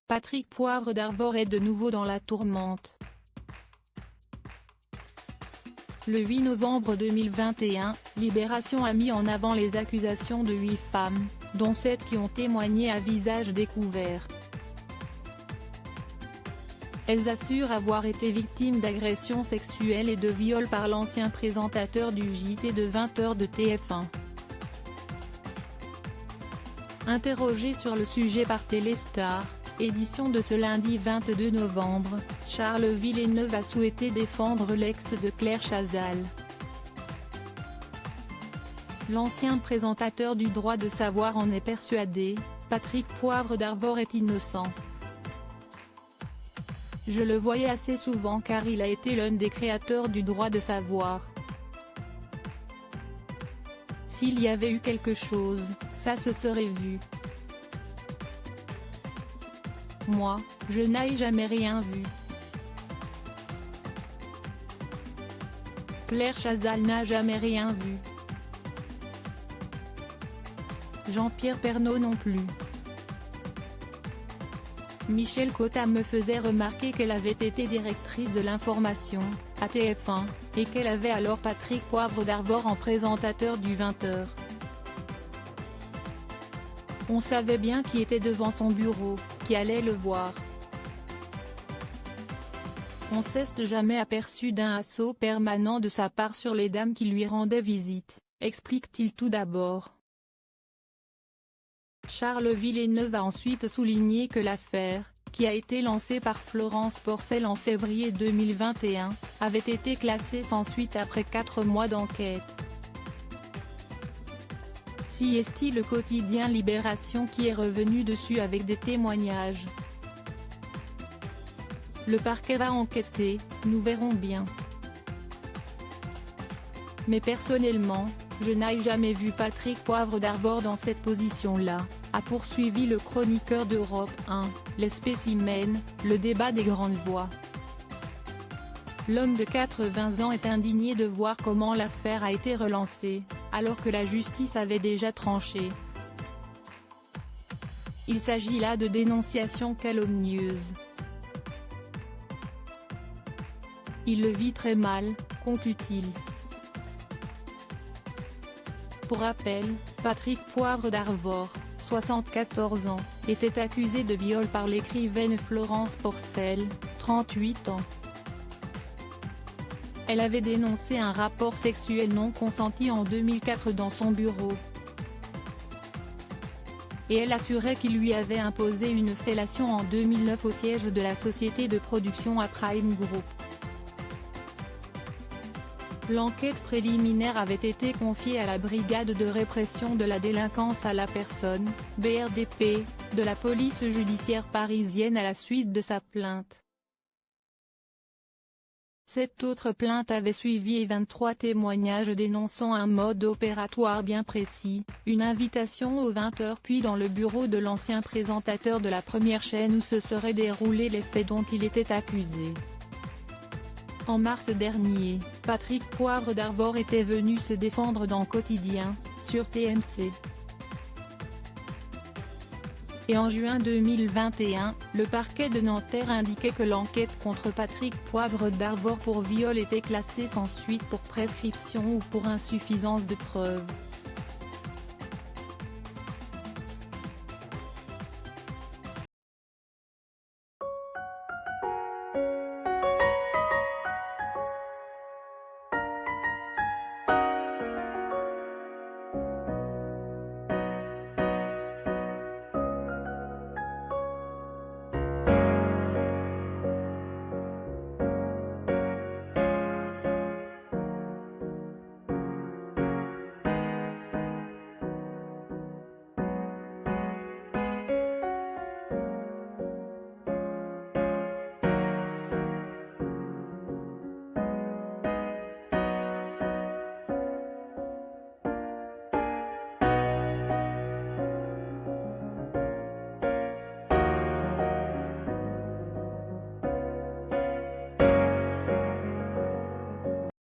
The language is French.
Patrick Poivre d'Arvor est de nouveau dans la tourmente. Le 8 novembre 2021, Libération a mis en avant les accusations de 8 femmes, dont 7 qui ont témoigné à visage découvert. Elles assurent avoir été victimes d'agressions sexuelles et de viols par l'ancien présentateur du JT de 20h de TF1. Interrogé sur le sujet par Téléstar, édition de ce lundi 22 novembre, Charles Villeneuve a souhaité défendre l'ex de Claire Chazal. L'ancien présentateur du Droit de savoir en est persuadé, Patrick Poivre d'Arvor est innocent. Je le voyais assez souvent car il a été l'un des créateurs du Droit de savoir. S'il y avait eu quelque chose, ça se serait vu. Moi, je n'ai jamais rien vu. Claire Chazal n'a jamais rien vu. Jean-Pierre Pernaut non plus. Michel Cotta me faisait remarquer qu'elle avait été directrice de l'information, à TF1, et qu'elle avait alors Patrick Poivre d'Arvor en présentateur du 20h. On savait bien qui était devant son bureau, qui allait le voir. On s'est jamais aperçu d'un assaut permanent de sa part sur les dames qui lui rendaient visite, explique-t-il tout d'abord. Charles Villeneuve a ensuite souligné que l'affaire, qui a été lancée par Florence Porcel en février 2021, avait été classée sans suite après 4 mois d'enquête. Si est-il le quotidien Libération qui est revenu dessus avec des témoignages. Le parquet va enquêter, nous verrons bien. Mais personnellement, je n'ai jamais vu Patrick Poivre d'Arvor dans cette position-là, a poursuivi le chroniqueur d'Europe 1, Les Spécimens, le débat des grandes voix. L'homme de 80 ans est indigné de voir comment l'affaire a été relancée, alors que la justice avait déjà tranché. Il s'agit là de dénonciations calomnieuses. Il le vit très mal, conclut-il. Pour rappel, Patrick Poivre d'Arvor, 74 ans, était accusé de viol par l'écrivaine Florence Porcel, 38 ans. Elle avait dénoncé un rapport sexuel non consenti en 2004 dans son bureau. Et elle assurait qu'il lui avait imposé une fellation en 2009 au siège de la société de production Prime Group. L'enquête préliminaire avait été confiée à la Brigade de répression de la délinquance à la personne, BRDP, de la police judiciaire parisienne à la suite de sa plainte. 7 autres plaintes avaient suivi et 23 témoignages dénonçant un mode opératoire bien précis, une invitation aux 20h puis dans le bureau de l'ancien présentateur de la première chaîne où se seraient déroulés les faits dont il était accusé. En mars dernier, Patrick Poivre d'Arvor était venu se défendre dans Quotidien, sur TMC. Et en juin 2021, le parquet de Nanterre indiquait que l'enquête contre Patrick Poivre d'Arvor pour viol était classée sans suite pour prescription ou pour insuffisance de preuves.